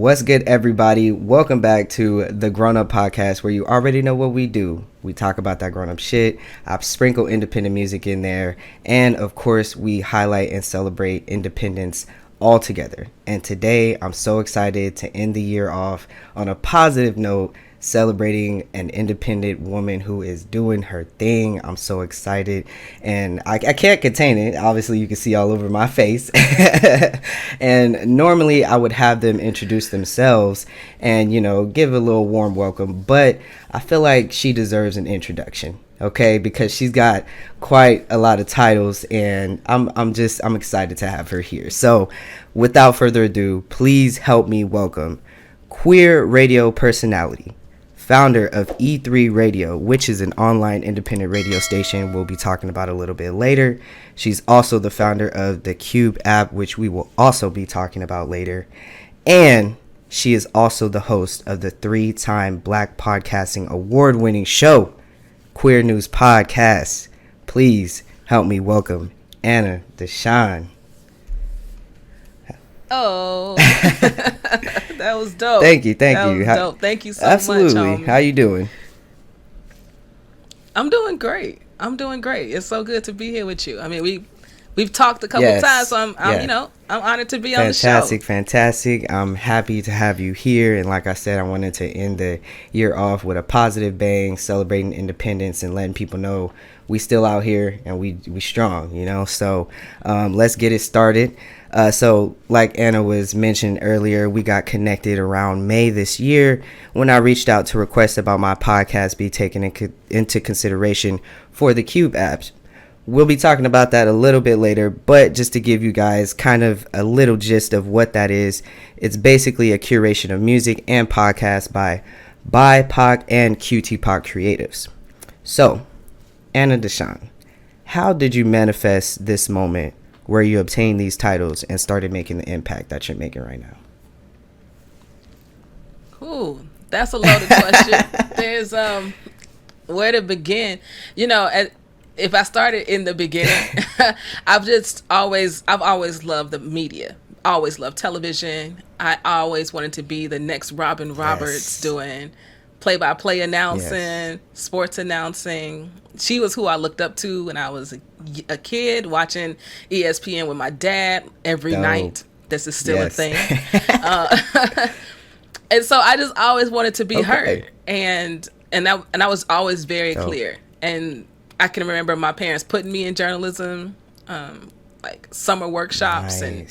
What's good, everybody? Welcome back to the Grown Up Podcast, where you already know what we do. We talk about that grown up shit. I sprinkle independent music in there. And of course, we highlight and celebrate independence all together. And today, I'm so excited to end the year off on a positive note, celebrating an independent woman who is doing her thing. I'm so excited, and I can't contain it. Obviously, you can see all over my face. And normally I would have them introduce themselves and, give a little warm welcome, but I feel like she deserves an introduction. Okay, because she's got quite a lot of titles, and I'm excited to have her here. So without further ado, please help me welcome queer radio personality, founder of E3 Radio, which is an online independent radio station we'll be talking about a little bit later. She's also the founder of the Qube app, which we will also be talking about later. And she is also the host of the 3-time Black Podcasting Award-winning show, Queer News Podcast. Please help me welcome Anna DeShawn. Oh, that was dope. Thank you. Dope. Thank you so Absolutely. much. Absolutely. How you doing? I'm doing great. It's so good to be here with you. I mean, we've talked a couple times, so I'm honored to be on the show. Fantastic. I'm happy to have you here. And like I said, I wanted to end the year off with a positive bang, celebrating independence and letting people know we still out here and we strong, So let's get it started. So like Anna was mentioned earlier, we got connected around May this year when I reached out to request about my podcast be taken into consideration for the Qube apps. We'll be talking about that a little bit later, but just to give you guys kind of a little gist of what that is, it's basically a curation of music and podcasts by BIPOC and QTPOC creatives. So, Anna DeShawn, how did you manifest this moment where you obtained these titles and started making the impact that you're making right now? Ooh, that's a loaded question. There's where to begin. If I started in the beginning, I've always loved the media. Always loved television. I always wanted to be the next Robin Roberts doing play-by-play announcing, sports announcing. She was who I looked up to when I was a kid, watching ESPN with my dad every night. This is still a thing. And so I just always wanted to be her. And I was always very clear. And I can remember my parents putting me in journalism, like summer workshops. And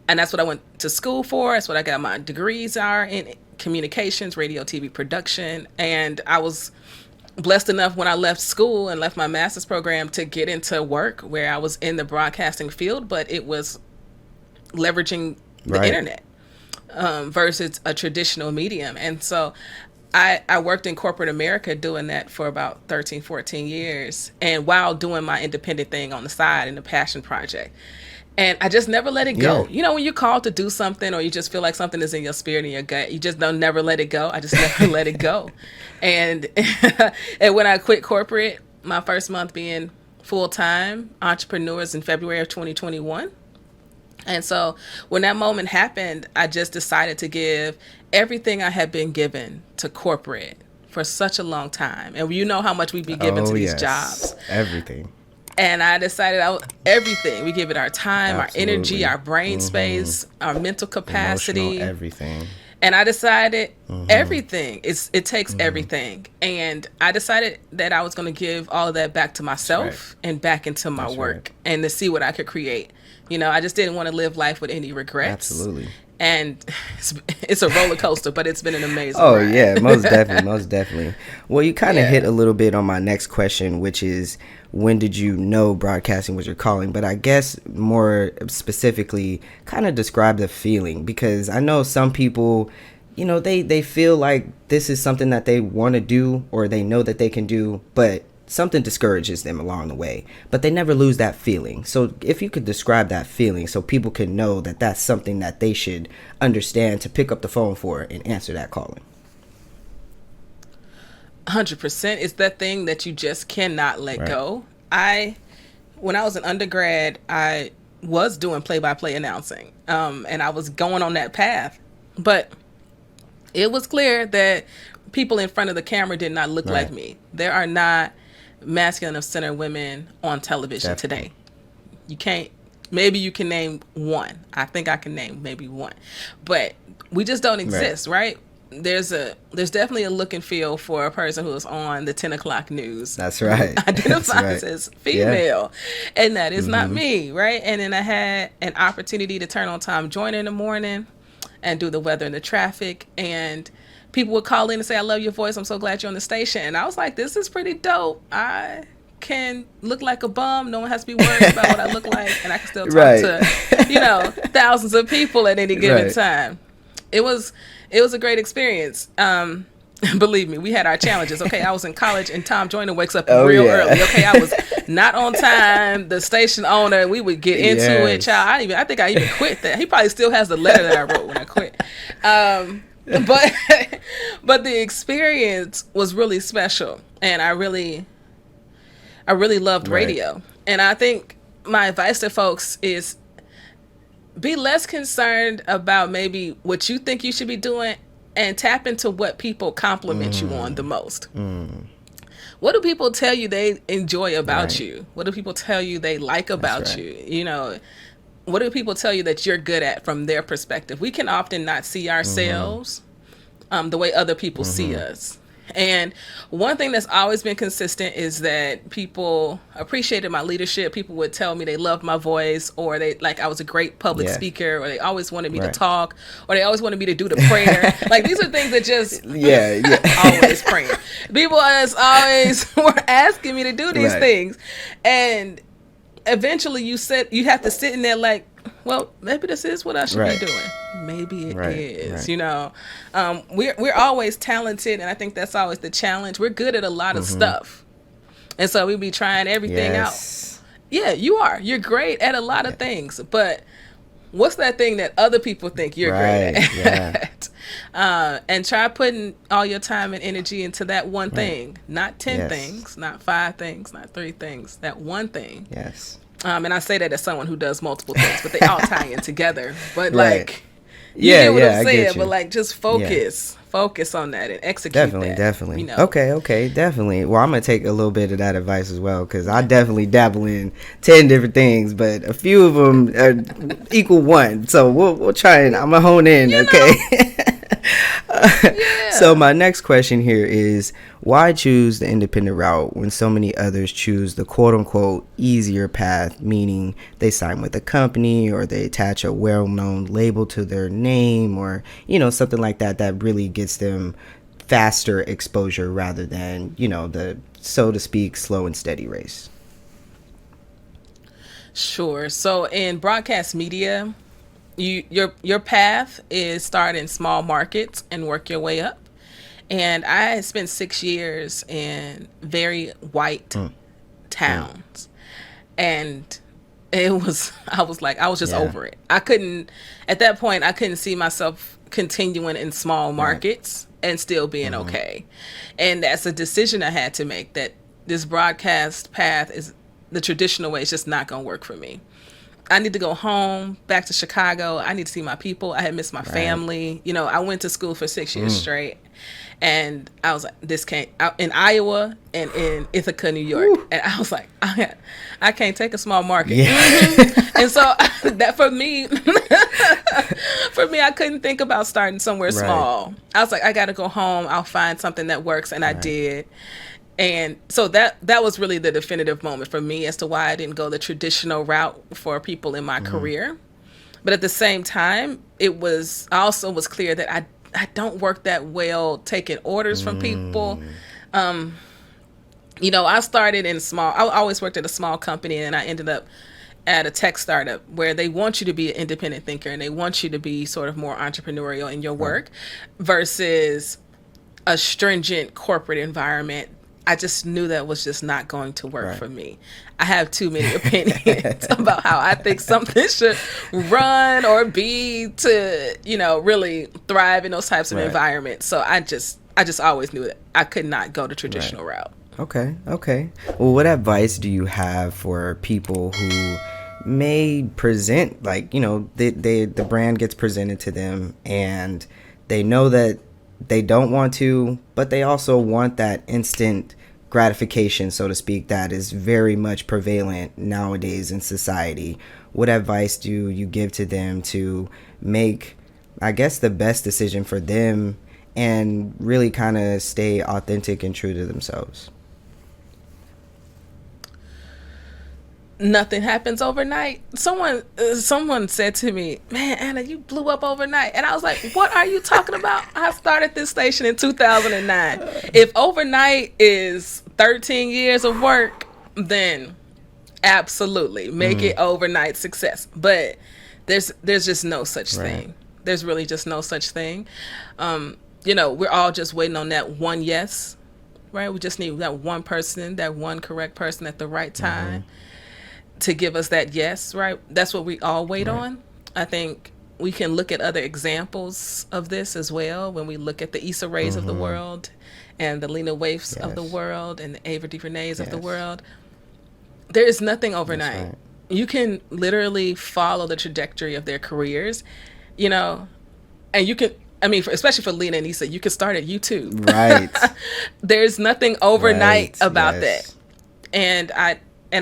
that's what I went to school for. That's what I got my degrees are in, communications, radio, TV production. And I was blessed enough when I left school and left my master's program to get into work where I was in the broadcasting field, but it was leveraging the internet versus a traditional medium. And so I worked in corporate America doing that for about 13, 14 years, and while doing my independent thing on the side in the passion project. And I just never let it go. Yeah. When you're called to do something or you just feel like something is in your spirit and your gut, you just don't never let it go. I just never let it go. And and when I quit corporate, my first month being full-time entrepreneurs in February of 2021. And so when that moment happened, I just decided to give everything I had been given to corporate for such a long time. And you know how much we'd be given to these jobs. Everything. And I decided everything. We give it our time, our energy, our brain space, our mental capacity. Emotional, everything. And I decided everything. It takes everything. And I decided that I was going to give all of that back to myself and back into my work and to see what I could create. I just didn't want to live life with any regrets. Absolutely. And it's a roller coaster, but it's been an amazing ride. Yeah, most definitely. Well, you kind of hit a little bit on my next question, which is, when did you know broadcasting was your calling? But I guess more specifically, kind of describe the feeling, because I know some people, they feel like this is something that they want to do or they know that they can do, but something discourages them along the way, but they never lose that feeling. So if you could describe that feeling so people can know that that's something that they should understand to pick up the phone for and answer that calling. 100%. It's that thing that you just cannot let go. When I was an undergrad, I was doing play-by-play announcing, and I was going on that path But it was clear that people in front of the camera did not look like me. There are not masculine of center women on television today. You can't. Maybe you can name one. I think I can name maybe one, but we just don't exist, right? There's definitely a look and feel for a person who is on the 10 o'clock news. That's right. Identifies as female, and that is not me, right? And then I had an opportunity to turn on Tom Joyner in the morning and do the weather and the traffic, and people would call in and say, "I love your voice. I'm so glad you're on the station." And I was like, "This is pretty dope. I can look like a bum. No one has to be worried about what I look like, and I can still talk to, thousands of people at any given time." It was a great experience. Believe me, we had our challenges. Okay, I was in college, and Tom Joyner wakes up real early. Okay, I was not on time. The station owner, we would get into it. Child, I think I even quit that. He probably still has the letter that I wrote when I quit. But the experience was really special, and I really loved radio. And I think my advice to folks is be less concerned about maybe what you think you should be doing, and tap into what people compliment you on the most. What do people tell you they enjoy about you? What do people tell you they like about you? What do people tell you that you're good at from their perspective? We can often not see ourselves the way other people see us. And one thing that's always been consistent is that people appreciated my leadership. People would tell me they loved my voice, or they I was a great public speaker, or they always wanted me to talk, or they always wanted me to do the prayer. These are things that just always praying. People always were asking me to do these things, and eventually you have to sit in there like, well, maybe this is what I should be doing. Maybe it is. We're always talented, and I think that's always the challenge. We're good at a lot of stuff, and so we be trying everything out. Yeah, you are. You're great at a lot of things, but what's that thing that other people think you're great at? And try putting all your time and energy into that one thing, not 10 things, not 5 things, not 3 things. That one thing. Yes. And I say that as someone who does multiple things, but they all tie in together. But you get what I'm saying. But just focus on that and execute Definitely. Okay, definitely. Well, I'm gonna take a little bit of that advice as well, because I definitely dabble in 10 different things, but a few of them equal one. So we'll try and I'm gonna hone in. So my next question here is, why choose the independent route when so many others choose the quote-unquote easier path, meaning they sign with a company or they attach a well-known label to their name, or something like that really gets them faster exposure rather than the, so to speak, slow and steady race? Sure. So in broadcast media, your path is start in small markets and work your way up. And I spent 6 years in very white towns, and I was just over it. At that point, I couldn't see myself continuing in small markets and still being okay. And that's a decision I had to make, that this broadcast path is the traditional way. It's just not going to work for me. I need to go home, back to Chicago. I need to see my people. I had missed my family. I went to school for 6 years straight. And I was like, this can't, in Iowa and in Ithaca, New York. Woo. And I was like, I can't take a small market. And so that for me, I couldn't think about starting somewhere small. I was like, I got to go home. I'll find something that works. And I did. And so that was really the definitive moment for me as to why I didn't go the traditional route for people in my career. But at the same time, I also was clear that I don't work that well taking orders from people. I started in I always worked at a small company, and I ended up at a tech startup where they want you to be an independent thinker and they want you to be sort of more entrepreneurial in your work versus a stringent corporate environment. I just knew that was just not going to work for me. I have too many opinions about how I think something should run or be to, really thrive in those types of environments. So I just always knew that I could not go the traditional route. Okay. Well, what advice do you have for people who may present, like, you know, the brand gets presented to them, and they know that they don't want to, but they also want that instant gratification, so to speak, that is very much prevalent nowadays in society. What advice do you give to them to make, I guess, the best decision for them and really kind of stay authentic and true to themselves? Nothing happens overnight. Someone said to me, "Man, Anna, you blew up overnight." And I was like, "What are you talking about? I started this station in 2009. If overnight is 13 years of work, then absolutely make it overnight success." But there's just no such thing. There's really just no such thing. You know, we're all just waiting on that one yes, right? We just need that one person, that one correct person at the right time to give us that yes, right? That's what we all wait on. I think we can look at other examples of this as well when we look at the Issa Raes of the world and the Lena Waiths of the world and the Ava DuVernays of the world. There is nothing overnight. You can literally follow the trajectory of their careers, you know, and you can, I mean, especially for Lena and Issa, you can start at YouTube. Right. There's nothing overnight about that. And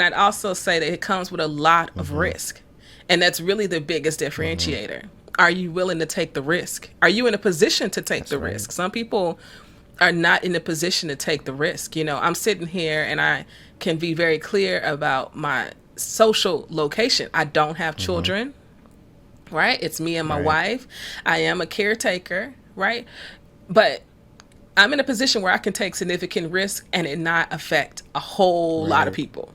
I'd also say that it comes with a lot of risk. And that's really the biggest differentiator. Are you willing to take the risk? Are you in a position to take the risk? Some people are not in a position to take the risk. You know, I'm sitting here and I can be very clear about my social location. I don't have children, right? It's me and my wife. I am a caretaker, right? But I'm in a position where I can take significant risk and it not affect a whole lot of people.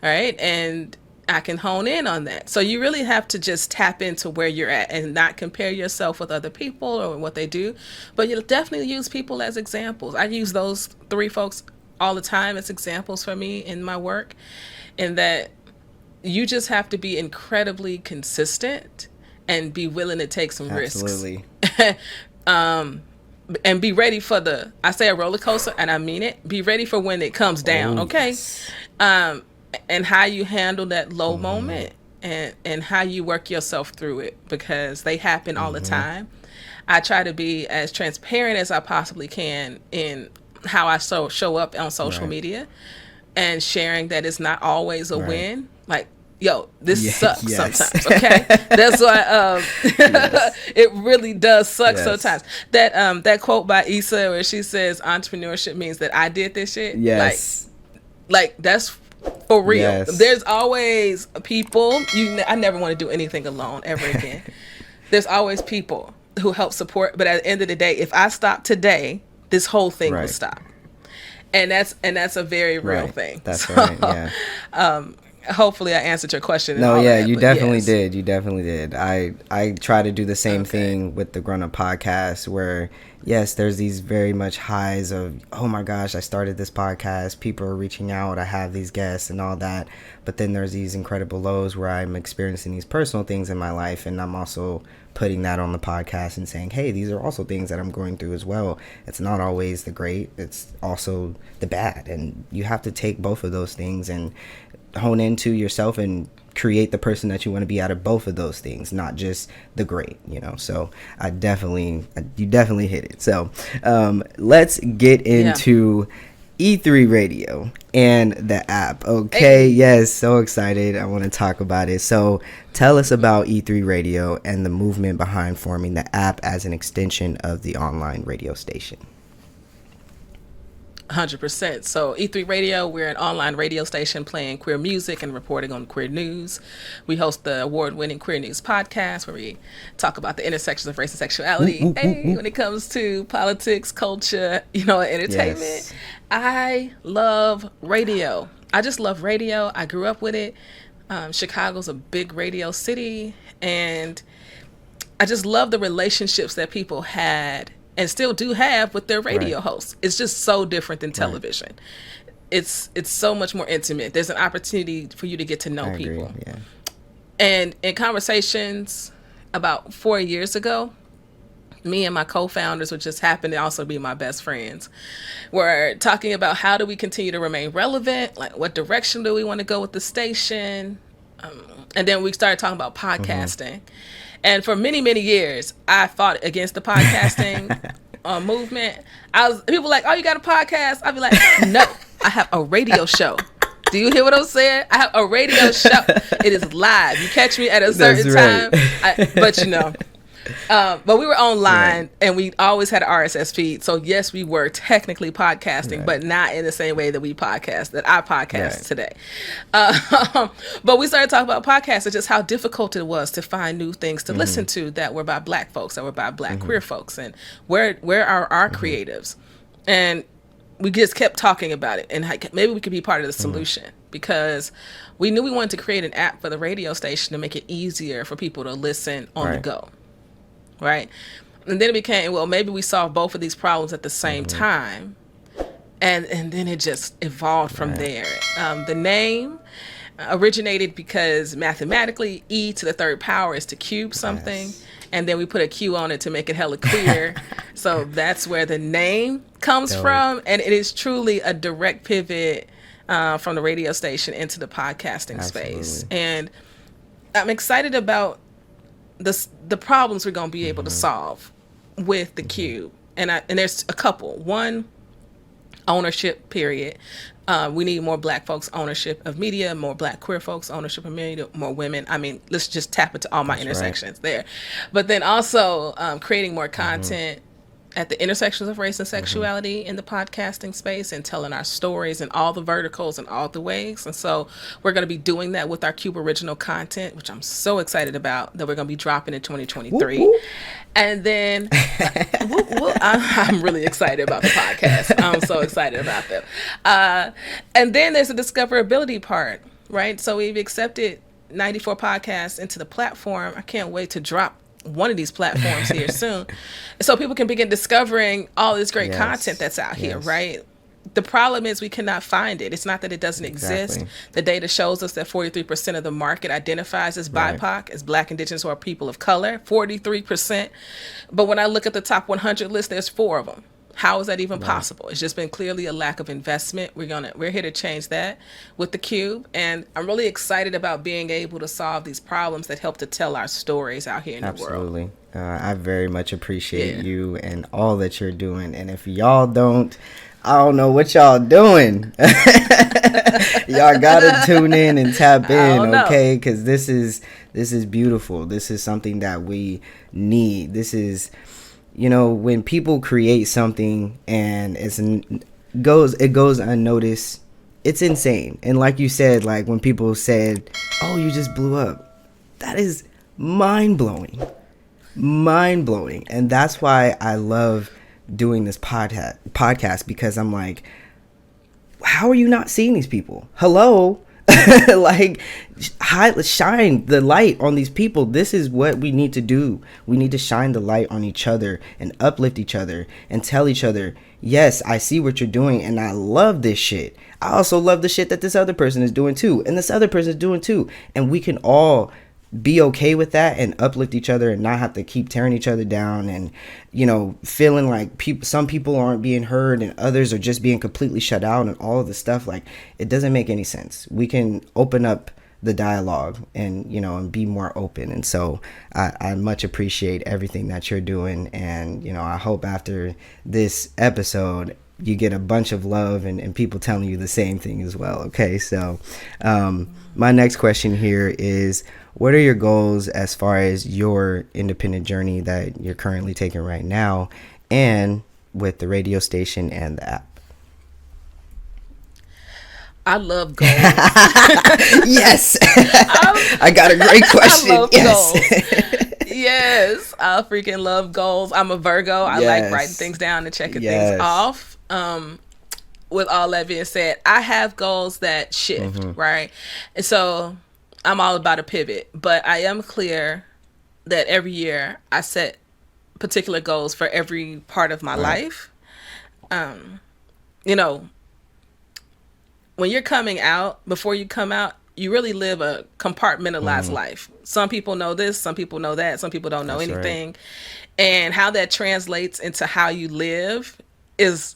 All right. And I can hone in on that. So you really have to just tap into where you're at and not compare yourself with other people or what they do. But you'll definitely use people as examples. I use those three folks all the time as examples for me in my work. And that you just have to be incredibly consistent and be willing to take some risks. And be ready for I say a roller coaster, and I mean it. Be ready for when it comes down, okay? And how you handle that low moment and how you work yourself through it, because they happen all the time. I try to be as transparent as I possibly can in how I show up on social media and sharing that it's not always a win. Like, yo, this sucks sometimes, okay? That's why it really does suck sometimes. That quote by Issa where she says entrepreneurship means that I did this shit. Like that's for real. There's always people. I never want to do anything alone ever again. There's always people who help support. But at the end of the day, if I stop today, this whole thing will stop. And that's a very real thing. That's right. Yeah. Hopefully I answered your question. You definitely did. You definitely did. I try to do the same thing with the Grown Up podcast where, yes, there's these very much highs of, oh my gosh, I started this podcast. People are reaching out. I have these guests and all that. But then there's these incredible lows where I'm experiencing these personal things in my life. And I'm also putting that on the podcast and saying, hey, these are also things that I'm going through as well. It's not always the great. It's also the bad. And you have to take both of those things and hone into yourself and create the person that you want to be out of both of those things, not just the great, you know. So you definitely hit it. So let's get into E3 Radio and the app. Okay. Yes, so excited. I want to talk about it. So tell us about E3 Radio and the movement behind forming the app as an extension of the online radio station. 100%. So E3 Radio, we're an online radio station playing queer music and reporting on queer news. We host the award-winning Queer News podcast where we talk about the intersections of race and sexuality when it comes to politics, culture, you know, entertainment. Yes. I love radio. I just love radio. I grew up with it. Chicago's a big radio city, and I just love the relationships that people had and still do have with their radio hosts. It's just so different than television. It's so much more intimate. There's an opportunity for you to get to know people. Yeah. And in conversations about 4 years ago, me and my co-founders, which just happened to also be my best friends, were talking about how do we continue to remain relevant? Like, what direction do we want to go with the station? And then we started talking about podcasting. And for many, many years, I fought against the podcasting movement. People were like, oh, you got a podcast? I'd be like, no, I have a radio show. Do you hear what I'm saying? I have a radio show. It is live. You catch me at a certain time. But we were online and we always had an RSS feed. So yes, we were technically podcasting, but not in the same way that I podcast today. But we started talking about podcasts and just how difficult it was to find new things to listen to that were by Black folks, that were by Black queer folks, and where are our creatives? And we just kept talking about it, and maybe we could be part of the solution, because we knew we wanted to create an app for the radio station to make it easier for people to listen on the go. Right. And then it became, well, maybe we solve both of these problems at the same time. And then it just evolved from there. The name originated because mathematically E to the third power is to cube something. Yes. And then we put a Q on it to make it hella clear. So that's where the name comes from. And it is truly a direct pivot from the radio station into the podcasting space. And I'm excited about the problems we're going to be able to solve with the Qube. And there's a couple. One, ownership, period. We need more Black folks' ownership of media, more Black queer folks' ownership of media, more women. I mean, let's just tap into all my intersections there. But then also creating more content at the intersections of race and sexuality in the podcasting space, and telling our stories in all the verticals and all the ways. And so we're going to be doing that with our Qube original content, which I'm so excited about, that we're going to be dropping in 2023. Whoop, whoop. And then I'm really excited about the podcast. I'm so excited about them. And then there's the discoverability part, right? So we've accepted 94 podcasts into the platform. I can't wait to drop one of these platforms here soon, so people can begin discovering all this great content that's out here, right? The problem is we cannot find it. It's not that it doesn't exist. The data shows us that 43% of the market identifies as BIPOC, as Black, Indigenous, or people of color, 43%. But when I look at the top 100 list, there's 4 of them. How is that even possible? It's just been clearly a lack of investment. We're here to change that with the Qube, and I'm really excited about being able to solve these problems that help to tell our stories out here in the world. Absolutely. I very much appreciate you and all that you're doing. And if y'all don't, I don't know what y'all doing. Y'all gotta tune in and tap in, okay? Because this is beautiful. This is something that we need. This is, when people create something and it goes unnoticed, it's insane. And like you said, like when people said, "Oh, you just blew up," that is mind blowing. And that's why I love doing this podcast, because I'm like, how are you not seeing these people? Hello. Like, shine the light on these people. This is what we need to do. We need to shine the light on each other and uplift each other and tell each other, yes, I see what you're doing and I love this shit. I also love the shit that this other person is doing too, and this other person is doing too. And we can all be okay with that and uplift each other and not have to keep tearing each other down and, feeling like some people aren't being heard and others are just being completely shut out and all of the stuff. Like, it doesn't make any sense. We can open up the dialogue and, and be more open. And so I much appreciate everything that you're doing. And, I hope after this episode, you get a bunch of love and people telling you the same thing as well. Okay. So, my next question here is, what are your goals as far as your independent journey that you're currently taking right now, and with the radio station and the app? I love goals. Yes. I got a great question. I love goals. Yes. I freaking love goals. I'm a Virgo. I like writing things down and checking things off. With all that being said, I have goals that shift, right? And so I'm all about a pivot, but I am clear that every year I set particular goals for every part of my life. When you're coming out, before you come out, you really live a compartmentalized life. Some people know this, some people know that, some people don't know anything. And how that translates into how you live is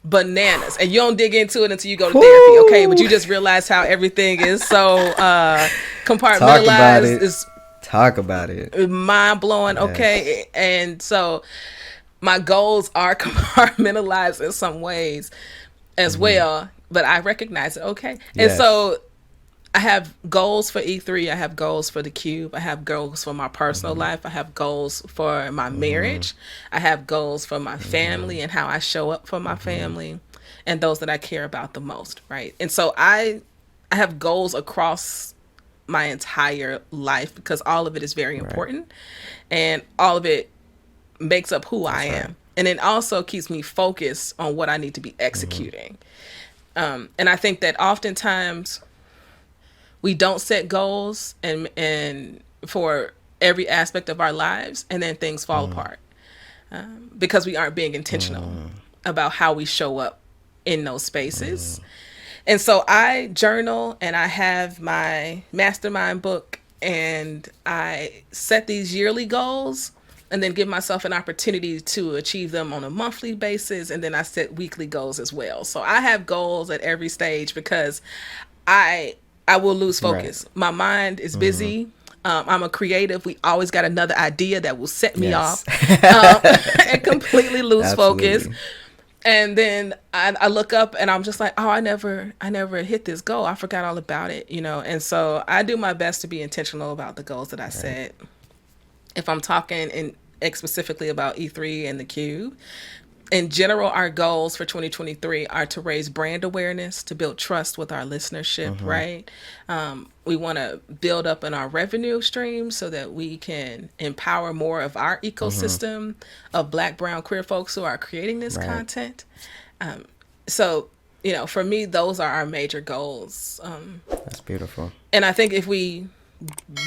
bananas, and you don't dig into it until you go to therapy. Okay, but you just realize how everything is so compartmentalized. Talk about it. Mind blowing. Yes. Okay, and so my goals are compartmentalized in some ways as well, but I recognize it. Okay, and so I have goals for E3. I have goals for the Qube. I have goals for my personal life. I have goals for my marriage. I have goals for my family and how I show up for my family and those that I care about the most, right? And so I have goals across my entire life because all of it is very important and all of it makes up who I am. And it also keeps me focused on what I need to be executing. And I think that oftentimes we don't set goals and for every aspect of our lives, and then things fall apart because we aren't being intentional about how we show up in those spaces. And so I journal, and I have my mastermind book, and I set these yearly goals and then give myself an opportunity to achieve them on a monthly basis. And then I set weekly goals as well. So I have goals at every stage because I will lose focus. Right. My mind is busy. I'm a creative. We always got another idea that will set me off and completely lose focus. And then I look up and I'm just like, oh, I never hit this goal. I forgot all about it, you know? And so I do my best to be intentional about the goals that I set. If I'm talking specifically about E3 and the Qube, in general, our goals for 2023 are to raise brand awareness, to build trust with our listenership, right? We want to build up in our revenue streams so that we can empower more of our ecosystem of Black, brown, queer folks who are creating this content. So, you know, for me, those are our major goals. That's beautiful. And I think if we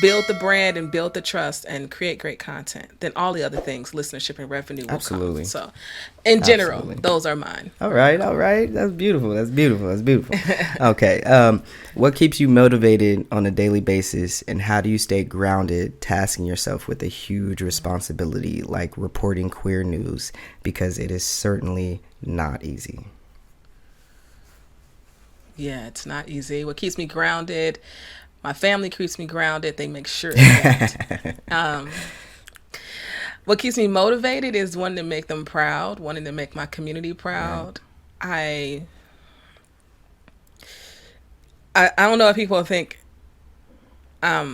build the brand and build the trust and create great content, then all the other things, listenership and revenue, will come. So in general, those are mine. All right. That's beautiful. Okay. What keeps you motivated on a daily basis, and how do you stay grounded tasking yourself with a huge responsibility like reporting queer news, because it is certainly not easy? Yeah, it's not easy. What keeps me grounded, my family keeps me grounded. They make sure of that. What keeps me motivated is wanting to make them proud, wanting to make my community proud. Right. I don't know if people think, I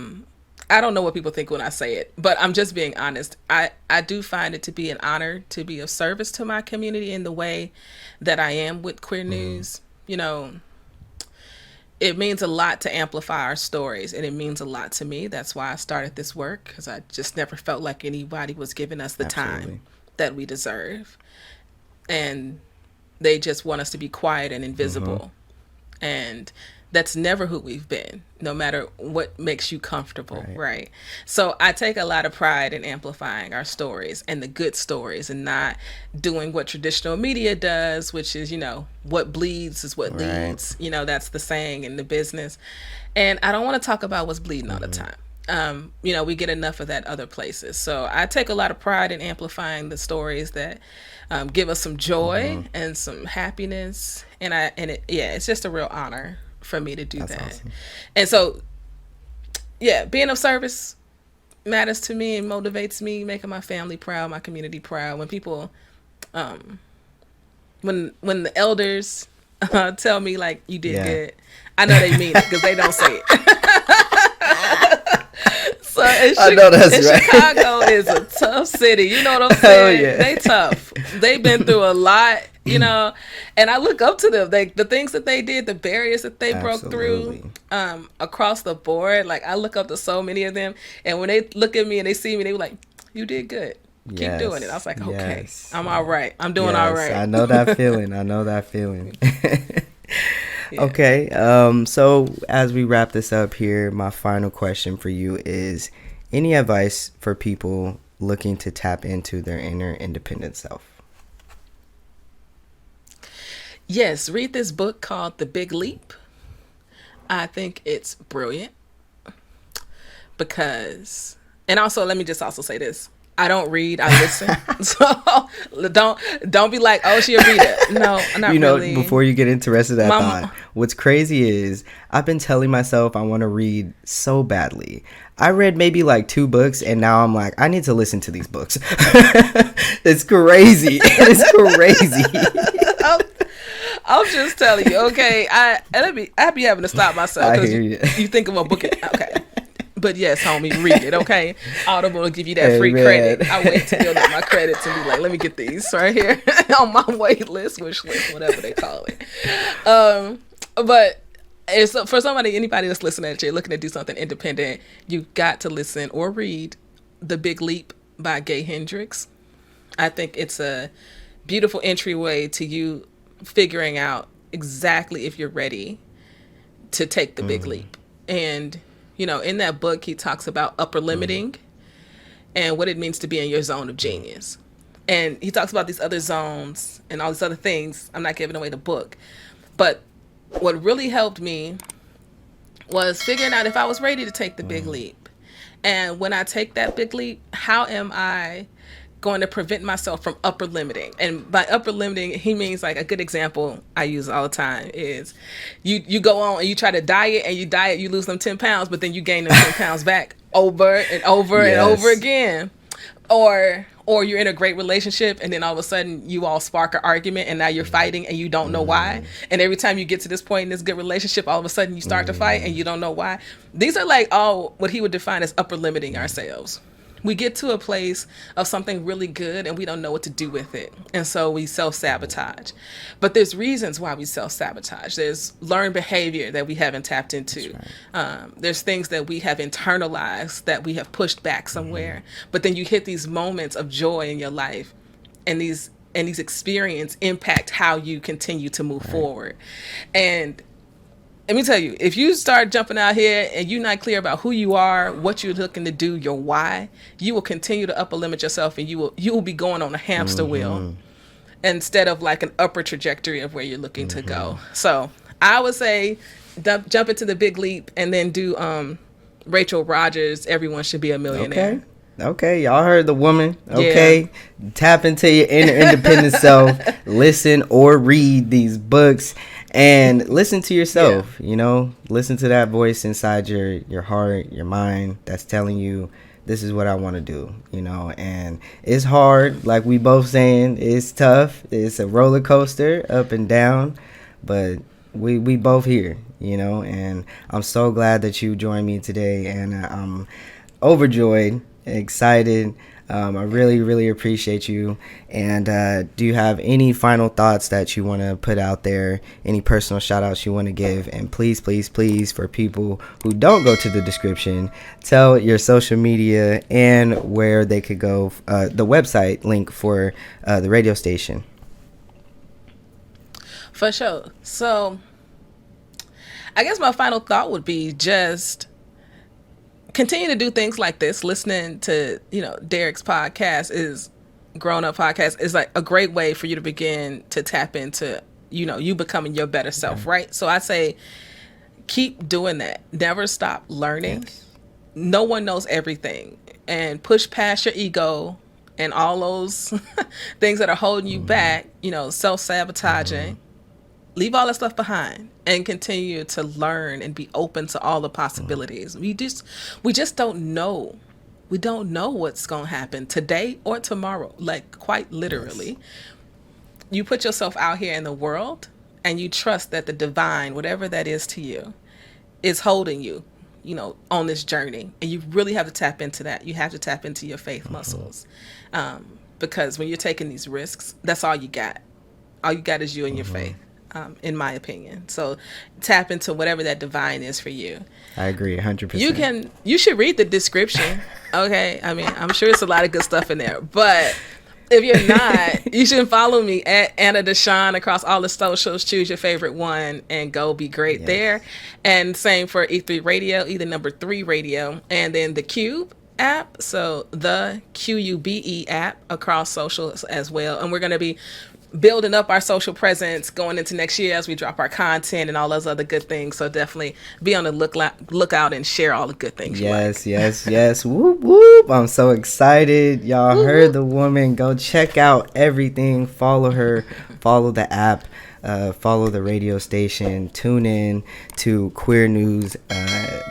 don't know what people think when I say it, but I'm just being honest. I do find it to be an honor to be of service to my community in the way that I am with queer news. You know, it means a lot to amplify our stories, and it means a lot to me. That's why I started this work, because I just never felt like anybody was giving us the time that we deserve. And they just want us to be quiet and invisible. And that's never who we've been, no matter what makes you comfortable, right? So I take a lot of pride in amplifying our stories and the good stories, and not doing what traditional media does, which is, you know, what bleeds is what leads. You know, that's the saying in the business. And I don't want to talk about what's bleeding all the time. You know, we get enough of that other places. So I take a lot of pride in amplifying the stories that give us some joy and some happiness. And it's just a real honor for me to do that. Awesome. And so, being of service matters to me and motivates me, making my family proud, my community proud. When people, when the elders tell me like, you did good, I know they mean it because they don't say it. So Chicago is a tough city. You know what I'm saying? They tough. They've been through a lot, you know, and I look up to them. The things that they did, the barriers that they broke through across the board. Like, I look up to so many of them, and when they look at me and they see me, they were like, you did good. Keep doing it. I was like, okay, I'm all right. I'm doing all right. I know that feeling. Okay, so as we wrap this up here, my final question for you is, any advice for people looking to tap into their inner independent self? Yes, read this book called The Big Leap. I think it's brilliant because, and also let me just also say this, I don't read. I listen. So don't be like, oh, she a reader. No, I'm not really. Before you get interested in that thought, what's crazy is I've been telling myself I want to read so badly. I read maybe like 2 books, and now I'm like, I need to listen to these books. It's crazy. It's crazy. I'm just telling you, okay. I be having to stop myself because you think of a book. Okay. But yes, homie, read it, okay? Audible will give you that free credit. I wait to build up my credits and be like, let me get these right here on my wait list, wish list, whatever they call it. But it's, for anybody that's listening that you're looking to do something independent, you got to listen or read The Big Leap by Gay Hendricks. I think it's a beautiful entryway to you figuring out exactly if you're ready to take the big leap. And in that book, he talks about upper limiting and what it means to be in your zone of genius. And he talks about these other zones and all these other things. I'm not giving away the book. But what really helped me was figuring out if I was ready to take the big leap. And when I take that big leap, how am I going to prevent myself from upper limiting? And by upper limiting, he means, like, a good example I use all the time is you go on and you try to diet, and you lose them 10 pounds, but then you gain them 10 pounds back over and over and over again. Or you're in a great relationship, and then all of a sudden you all spark an argument, and now you're fighting and you don't know why. And every time you get to this point in this good relationship, all of a sudden you start to fight and you don't know why. These are like all what he would define as upper limiting ourselves. We get to a place of something really good and we don't know what to do with it. And so we self-sabotage. But there's reasons why we self-sabotage. There's learned behavior that we haven't tapped into. Right. There's things that we have internalized that we have pushed back somewhere. But then you hit these moments of joy in your life, and these experiences impact how you continue to move forward. And let me tell you, if you start jumping out here and you're not clear about who you are, what you're looking to do, your why, you will continue to upper limit yourself, and you will be going on a hamster wheel instead of like an upper trajectory of where you're looking to go. So I would say jump into the big leap, and then do Rachel Rodgers' Everyone Should Be a Millionaire. Okay, y'all heard the woman. Okay, tap into your inner independent self. Listen or read these books. And listen to yourself, listen to that voice inside your heart, your mind that's telling you, this is what I want to do, and it's hard. Like we both saying, it's tough. It's a roller coaster up and down, but we both here, and I'm so glad that you joined me today, and I'm overjoyed, excited. I really, really appreciate you. And do you have any final thoughts that you want to put out there? Any personal shout outs you want to give? And please, please, please, for people who don't go to the description, tell your social media and where they could go, the website link for the radio station. For sure. So I guess my final thought would be just continue to do things like this. Listening to, Derek's podcast is Grown Up Podcast is like a great way for you to begin to tap into, you becoming your better self, right? So I say keep doing that. Never stop learning. Yes. No one knows everything. And push past your ego and all those things that are holding you back, self-sabotaging. Leave all that stuff behind and continue to learn and be open to all the possibilities. We just don't know. We don't know what's going to happen today or tomorrow, like quite literally. Yes. You put yourself out here in the world and you trust that the divine, whatever that is to you, is holding you, on this journey. And you really have to tap into that. You have to tap into your faith muscles. Because when you're taking these risks, that's all you got. All you got is you and your faith. In my opinion. So tap into whatever that divine is for you. I agree 100%. You should read the description. Okay. I mean, I'm sure it's a lot of good stuff in there, but if you're not, you should follow me at Anna DeShawn across all the socials. Choose your favorite one and go be great there. And same for E3 Radio, either number 3 radio, and then the Qube app. So the Qube app across socials as well. And we're going to be building up our social presence going into next year as we drop our content and all those other good things. So definitely be on the lookout and share all the good things. Yes, yes. Whoop whoop! I'm so excited. Y'all heard the woman. Go check out everything. Follow her. Follow the app. Follow the radio station. Tune in to Queer News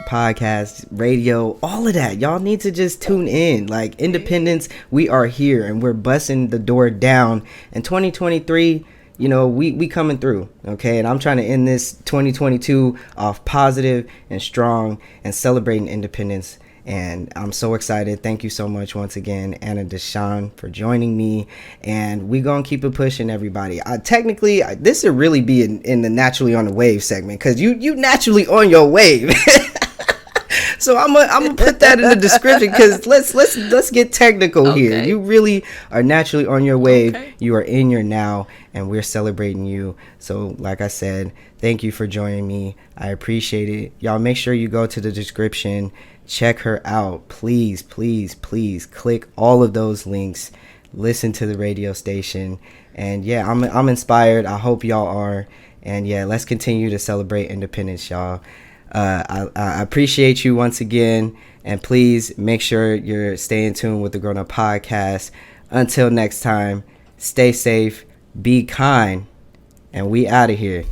podcast, radio, all of that. Y'all need to just tune in. Like, independence, we are here and we're busting the door down. In 2023, you know, we coming through, okay? And I'm trying to end this 2022 off positive and strong and celebrating independence. And I'm so excited. Thank you so much once again, Anna DeShawn, for joining me. And we gonna keep it pushing, everybody. This should really be in the Naturally on the Wave segment, because you naturally on your wave. So I'm gonna put that in the description, because let's get technical here. You really are naturally on your wave. Okay. You are in your now, and we're celebrating you. So like I said, thank you for joining me. I appreciate it. Y'all make sure you go to the description. Check her out. Please click all of those links. Listen to the radio station. And yeah, I'm inspired. I hope y'all are. And yeah, let's continue to celebrate independence, y'all. I appreciate you once again. And please make sure you're staying tuned with the Grown Up Podcast. Until next time, stay safe, be kind, and we out of here.